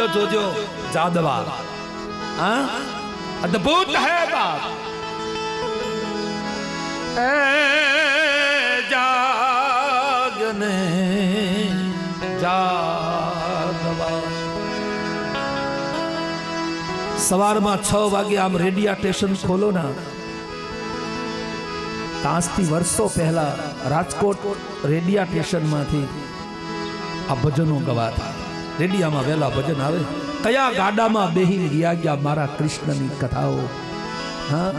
तो जोजो जादवा हाँ अद्भुत है बाप जागने जादवा सवार में 6 वागे आम रेडिया स्टेशन खोलो ना ताजथी वर्षों पहला राजकोट रेडिया स्टेशन में आ भजनों गवाता रेडिया में वेला भजन आवे कया गाडा में बेही गया गया मारा कृष्ण नी कथाओ हाँ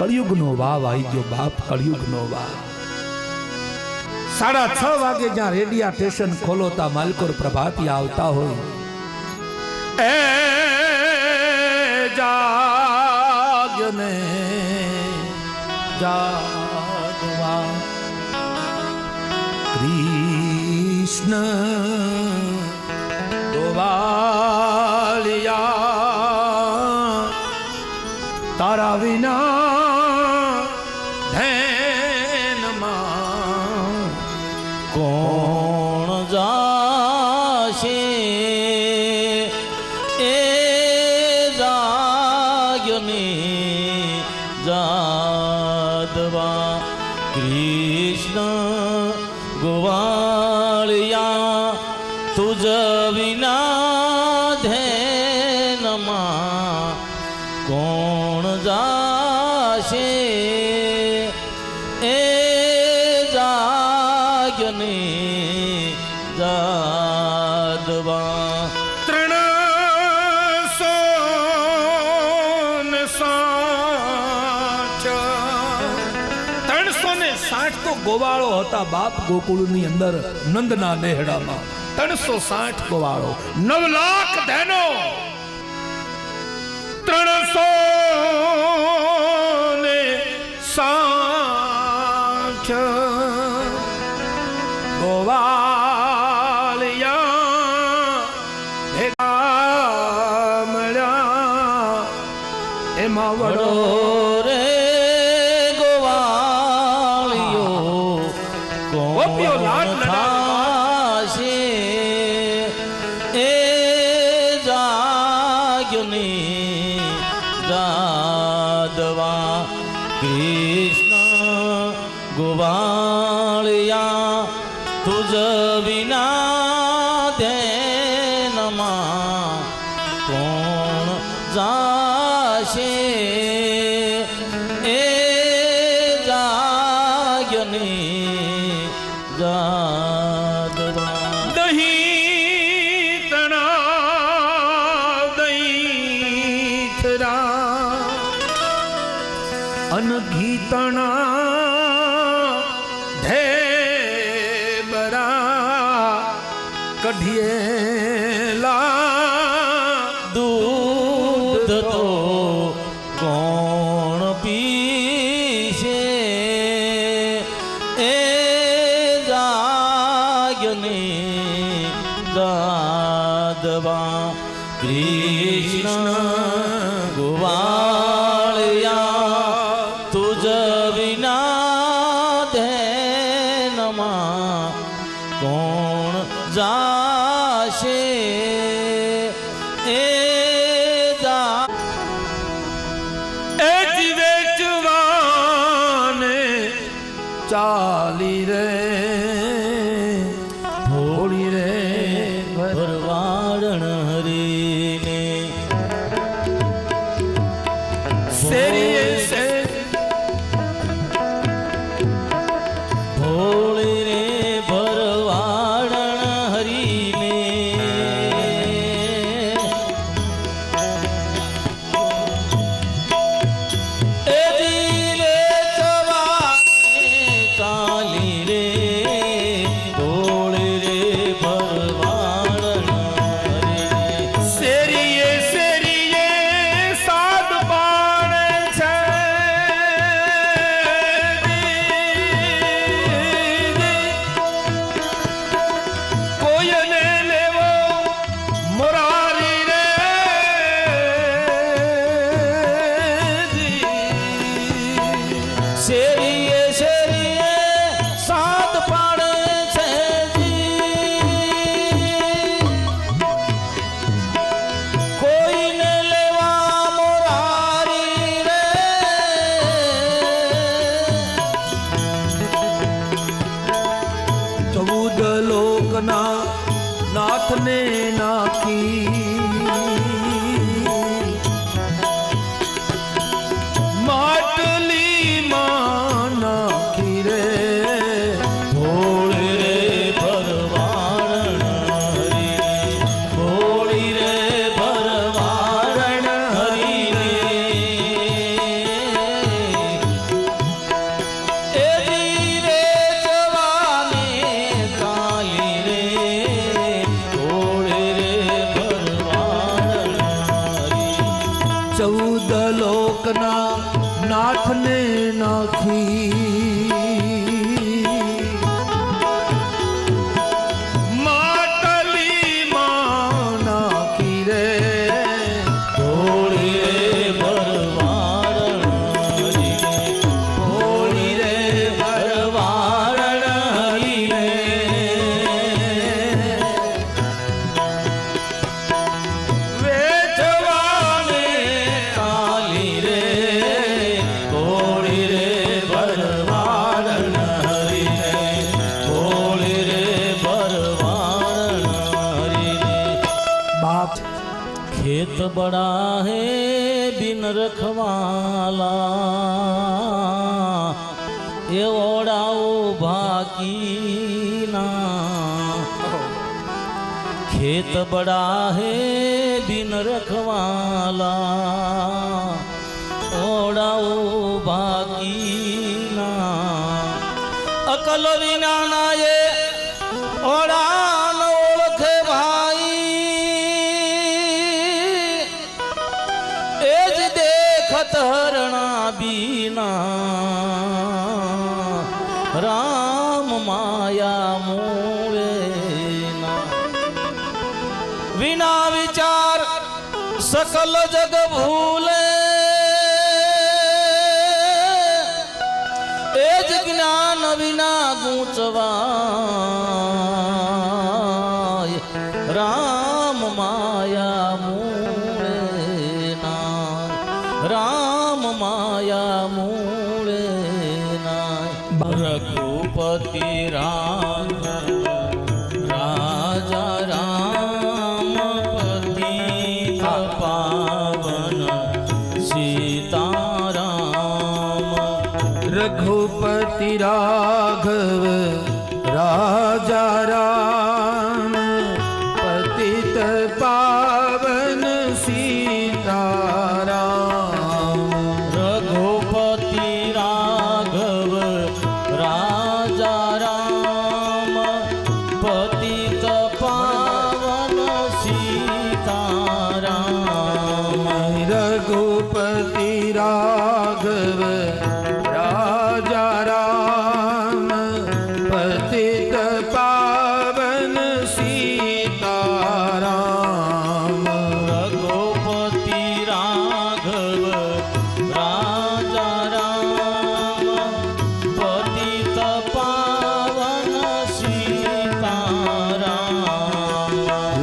कलयुग नो वाव आई गयो बाप कलयुग नो वाव 6:30 वागे जहाँ रेडिया स्टेशन खोलो ता मालकोर प्रभाती आवता हो जागने जागवा कृष्ण गोवालिया तारा विना धैन मां कोण जाशे ए जाग्यने जादवा कृष्ण गोवालिया तुझ विना धैनमा कोण जाशे ए जाग्यने जादवा 360 तो गोवाळो होता बाप गोकुळनी अंदर नंदना नेहडामां 360 गोवाळो 9 लाख धैनो 360 गोवालिया भेगा મળ્યા એમાં વડો રે ગોપીઓ લાડ લડાશે એ જાગ્યને જાદવા કૃષ્ણ ગોવાળિયા તુજ વિના ધેનમાં કોણ જાશે એ જાગ્યને દહીં તણાવ દહીં થરા અનઘી તણા ઢેબરા કઢિયેલા દૂધ તો કોણ પીશે એ જાદવા કૃષ્ણ ગોવાળિયા તુજ વિના ધેનમાં કોણ જાશે એ જીવે જવાને ચાલી રે ભરવાડણ હરીને શેરીએ શે ભોળી રે ભરવાડણ હરીને એ જીવે જવાને ચાલી રે ભોળી રે નાથને નાખી માટલી માં નાખી રે ભોળી રે ભરવાડણ હરીને ભોળી રે ભરવાડણ હરીને એ ધીરે જવાને ચાલી રે ભોળી રે ભરવાડણ હરીને 14 લોકના નાથને નાખી માટલી માં નાખી રે ભોળી રે ભરવાડણ હરીને ભોળી રે ભરવાડણ હરીને વેચવાને ચાલી રે ભોળી રે ભરવાડણ હરીને ભોળી રે ભરવાડણ હરીને બાપ खेत बड़ा है बिन रखवाला ये ओडाओ भाकीना खेत बड़ा है बिन रखवाला ओडाओ भाकीना अकल विना ना ये ओडा न ओळखे भाई एज देखत हरणा बीना राम माया मूळे ना विना विचार सकल जग भूले एज ज्ञान विना गूंचवाय राम माया मूळे ना राम माया मूळे ना रघुपति राम राजा राम पतित पावन सीताराम रघुपति राघव राजा राम पतित पावन सीताराम रघुपति राघव राजा राम पतित पावन सीताराम रघुपति राघव राजा राम पतित पावन सीताराम रघुपति राघव राजा राम पतित पावन सीताराम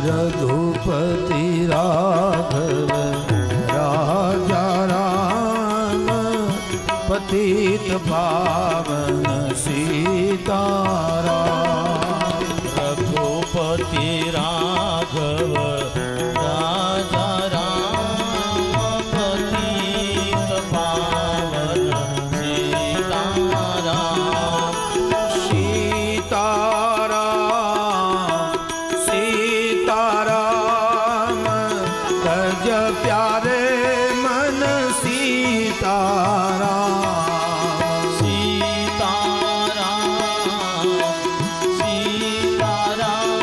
रघुपति राघव राजा राम पतित पावन सीताराम रघुपति राघव राजा राम पतित पावन सीताराम सीताराम सीताराम तज प्यारे मन सीताराम सीताराम सीताराम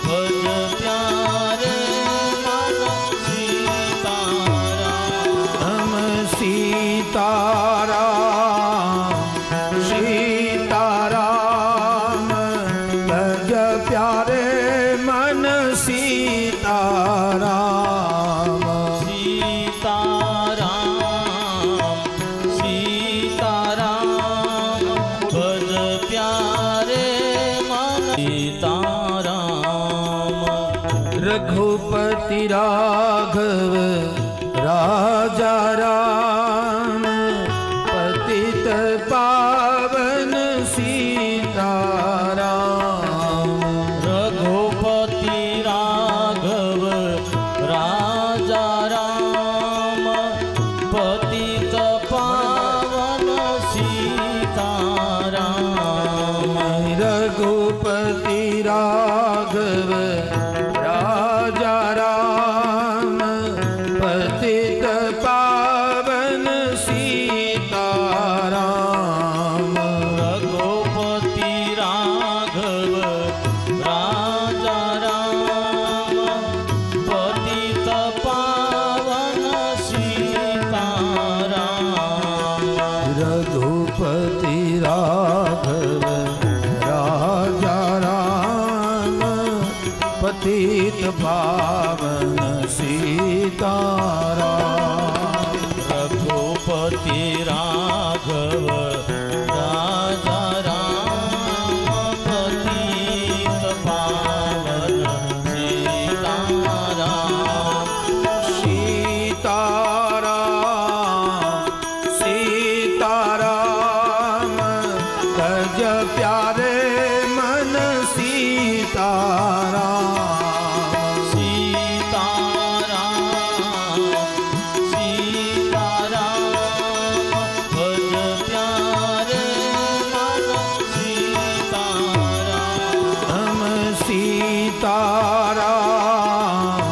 भज प्यारे मन सीताराम हम सीताराम सीताराम भज प्यारे मन सीताराम सीताराम सीताराम भज प्यारे मन सीताराम रघुपति राघव राजा राम पतित पावन सीताराम रघुपति સીતારામ રઘુપતિ રાઘવ રાજા રામ પતિત પાવન સીતારામ રઘુપતિ રાઘવ રાજા રામ પતિત પાવન સીતારામ રઘુપતિ રાઘવ રાજા રામ પતિત પાવન સીતારામ રઘુપતિ રાઘવ રાજા રામ પતિત પાવન સીતારામ સીતારામ સીતારામ તજ પ્યારે મન સીતારામ સીતારામ સીતારામ ભજ પ્યારે મન સીતારામ સીતારામ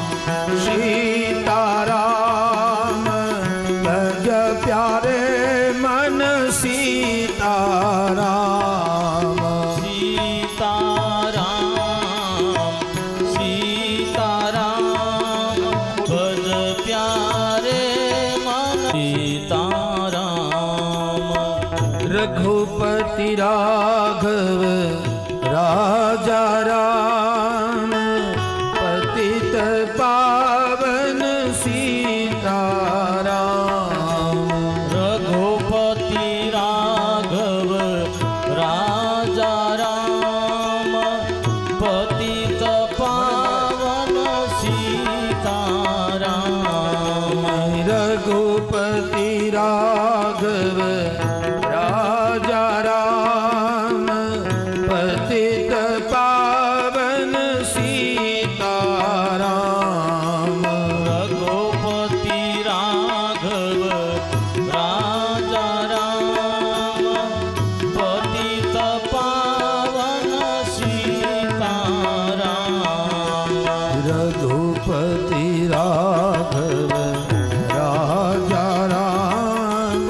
સીતારામ તજ પ્યારે મન સીતારામ સીતારામ સીતારામ ભજ પ્યારે મન સીતારામ રઘુપતિ રાઘવ રાજા રામ પતિત પાવન સીતારામ રઘુપતિ રાઘવ રાજા રામ પતિત પાવન સીતારામ રઘુપતિ રાઘવ રાજા રામ પતિત પાવન સીતારામ રઘુપતિ રાઘવ રાજા રામ પતિત પાવન સીતારામ રઘુપતિ રાઘવ રાજા રામ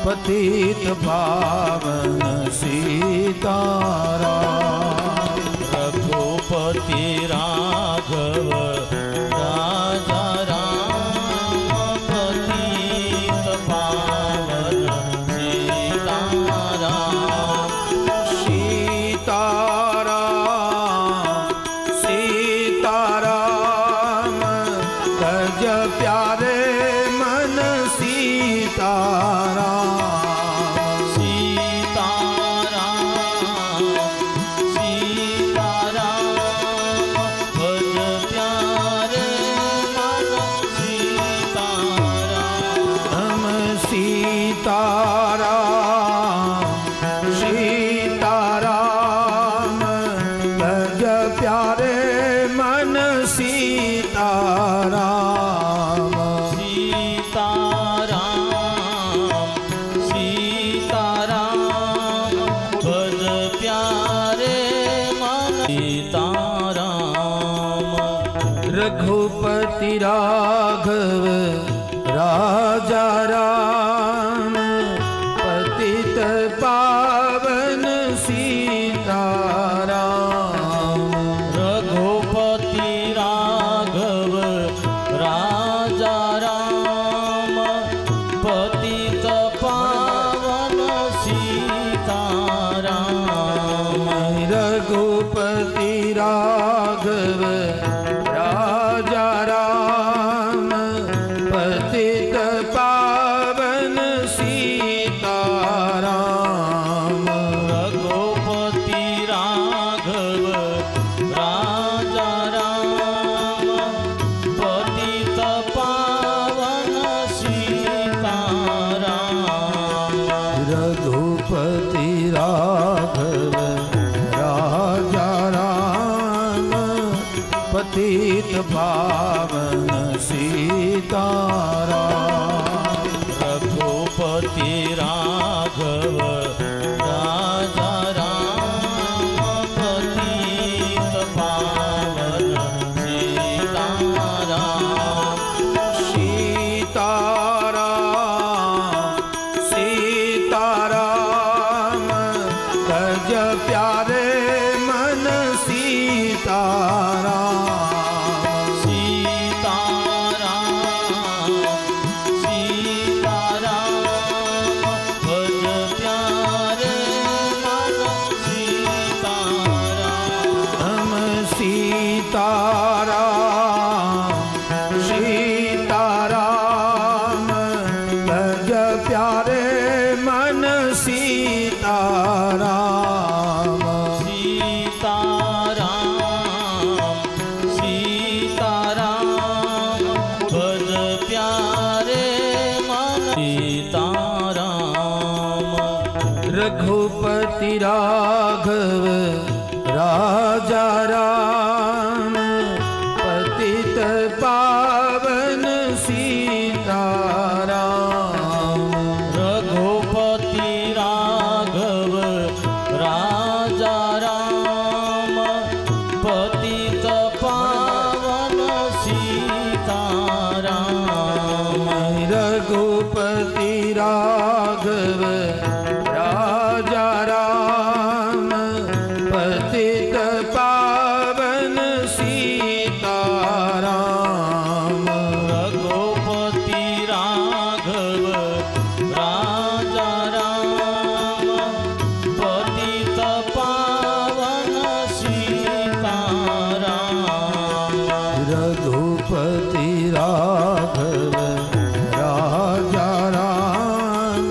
પતિત પાવન સીતારામ રઘુપતિ રાઘવ રાજા રામ પતિત પાવન સીતારામ સીતારામ સીતારામ તજ પ્યારે મન સીતારામ સીતારામ સીતારામ ભજ પ્યારે મન સીતારામ સીતારામ સીતારામ તજ પ્યારે મન સીતારામ સીતારામ સીતારામ ભજ પ્યારે મન સીતારામ રઘુપતિ રાઘવ રાજા રામ પતિત પાવન સીતારામ રઘુપતિ રાઘવ રાજા રામ પતિત પાવન સીતારામ રઘુપતિ રાઘવ રાજા રામ પતિત પાવન સીતારામ રઘુપતિ રાઘવ રાજા રામ પતિત પાવન સીતારામ રઘુપતિ રાઘવ રાજા રામ પતિત પાવન સીતારામ રઘુપતિ રાઘવ भज प्यारे मन सीताराम सीताराम सीताराम भज प्यारे मन सीताराम सीताराम सीताराम भज प्यारे मन सीताराम सीताराम सीताराम भज प्यारे मन सीताराम रघुपति राघव राजा राम पतित पावन सीताराम रघुपति राघव राजा राम पतित पावन सीताराम रघुपति राघव राजा राम पतित पावन सीताराम रघुपति राघव राजा राम पतित पावन सीताराम रघुपति राघव राजा राम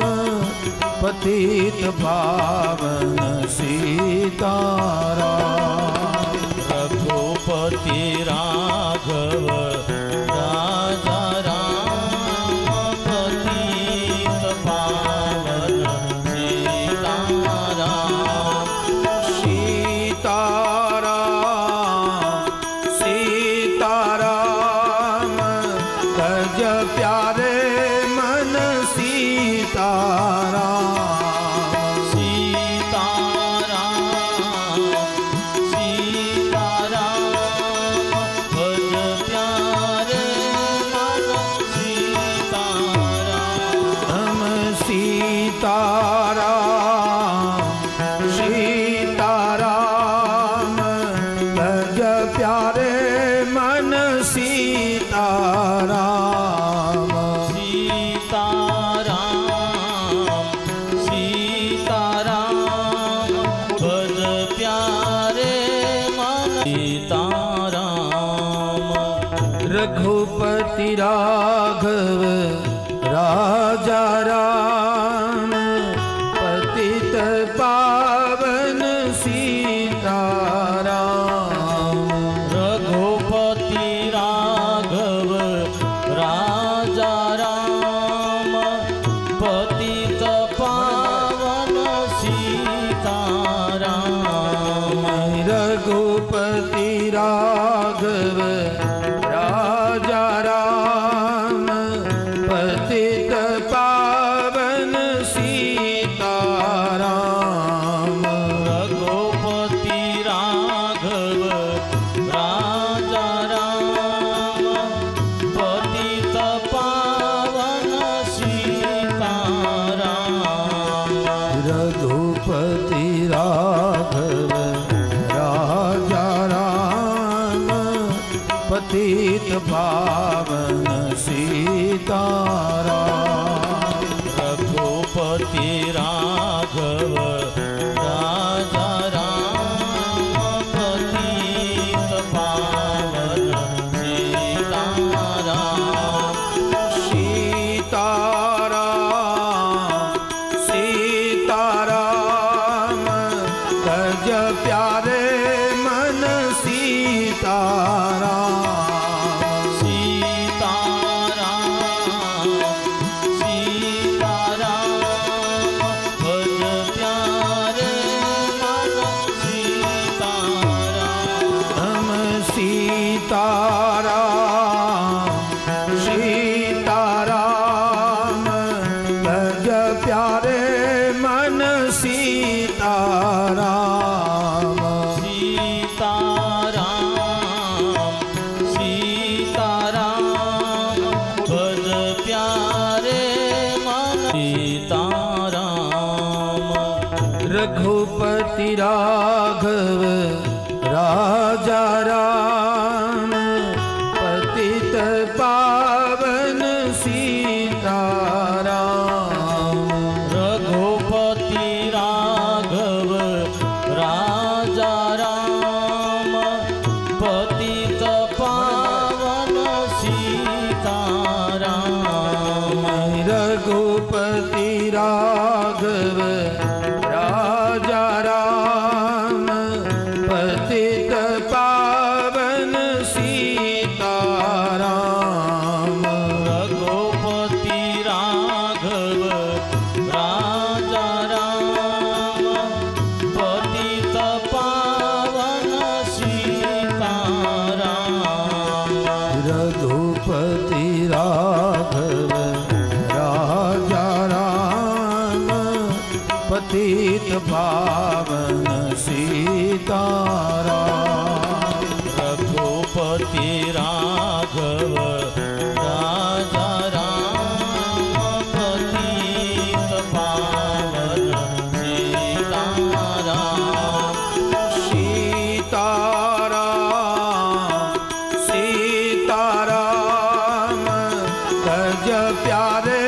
पतित पावन सीताराम रघुपति राघव राजा राम पतित पावन सीताराम सीताराम सीताराम भज प्यारे मन सीताराम सीताराम सीताराम भज प्यारे मन सीताराम सीताराम सीताराम भज प्यारे मन सीताराम सीताराम सीताराम भज प्यारे मन सीताराम रघुपति राघव राजा राम पतित पावन सीताराम रघुपति राघव राजा राम पतित पावन सीताराम रघुपति राघव राजा राम पतित पावन सीताराम रघुपति राघव राजा राम पतित पावन सीताराम रघुपति राघव राजा राम पतित पावन सीताराम रघुपति राघव राजा राम पतित पावन सीताराम सीताराम सीताराम भज प्यारे मन सीताराम सीताराम सीताराम भज प्यारे मन सीताराम सीताराम सीताराम भज प्यारे मन सीताराम सीताराम सीताराम भज प्यारे मन सीताराम रघुपति राघव राजा राम पतित पावन सीताराम। रघुपति राघव राजा राम पतित पावन सीताराम। रघुपति राघव राजा राम पतित पावन सीताराम। रघुपति राघव राजा राम पतित पावन सीताराम। रघुपति राघव राजा राम पतित पावन सीताराम। रघुपति राघव राजा राम पतित पावन सीताराम। सीताराम सीताराम तज प्यारे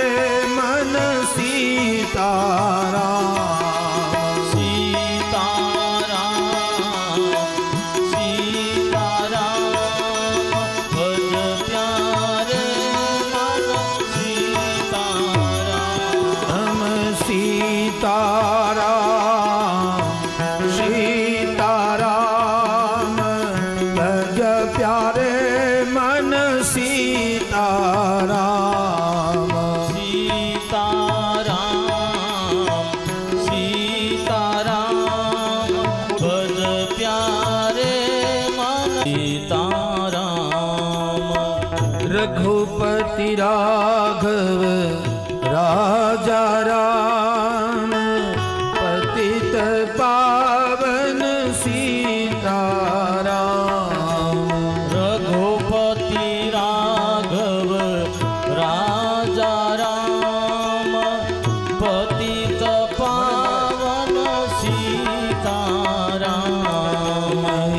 मन सीताराम। सीताराम सीताराम भज प्यारे मन सीताराम। हम सीताराम सीताराम तज प्यारे मन सीताराम। सीताराम सीताराम भज प्यारे मन सीताराम। रघुपति राघव राजा राम पतित पावन सीताराम। रघुपति राघव राजा राम पतित पावन सीताराम।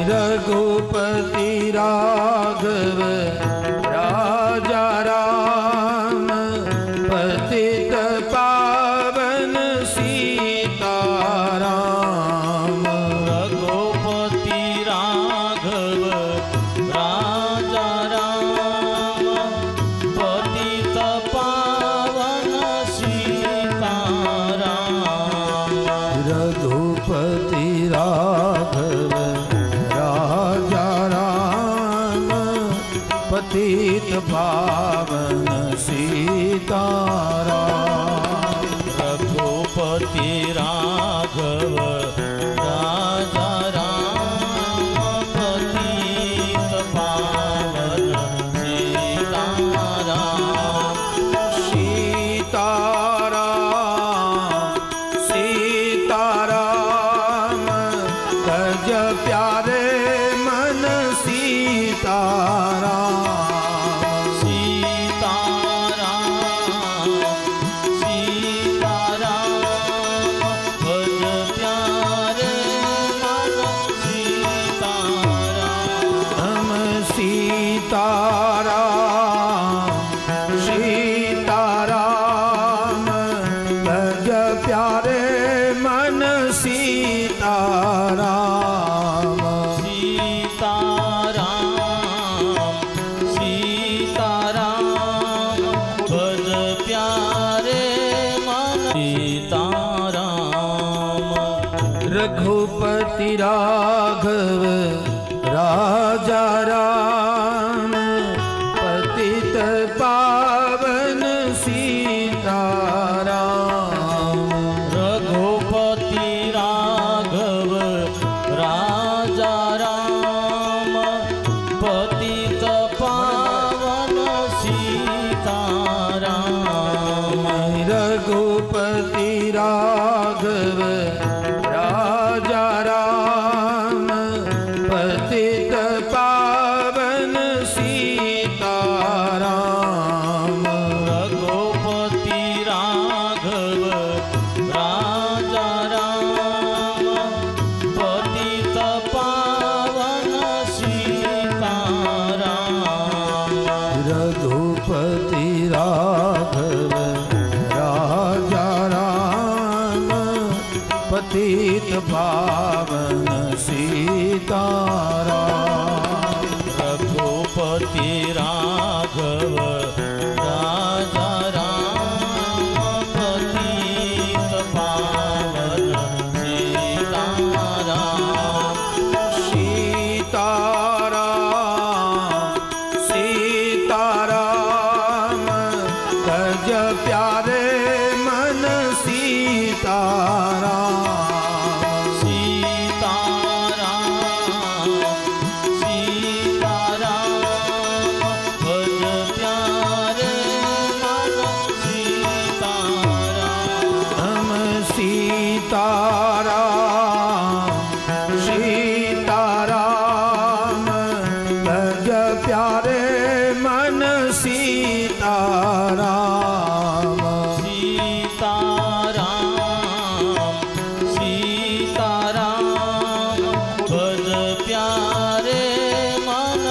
रघुपति राघव राजा राम पतित पावन सीताराम। रघुपति राघव राजा राम पतित पावन सीताराम। रघुपति राघव राजा राम पतित पावन सीताराम। रघुपति राघव राजा राम पतित पावन सीताराम। सीताराम सीताराम तज प्यारे मन सीताराम। सीताराम सीताराम भज प्यारे मन सीताराम। हम सीताराम सीताराम तज प्यारे मन सीताराम। सीताराम सीताराम भज प्यारे मन सीताराम। रघुपति राघव राजा राम पतित पावन सीताराम। रघुपति राघव राजा राम पतित पावन सीताराम। रघुपति राघव राजा राम पतित पावन सीताराम। रघुपति राघव राजा राम પતિત પાવન સીતારામ રઘુપતિ રાઘવ રાજા રામ પતિત પાવન સીતારામ સીતારામ સીતારામ તજ પ્યારે મન સીતારામ સીતારામ સીતારામ ભજ પ્યારે મન સીતારામ સીતા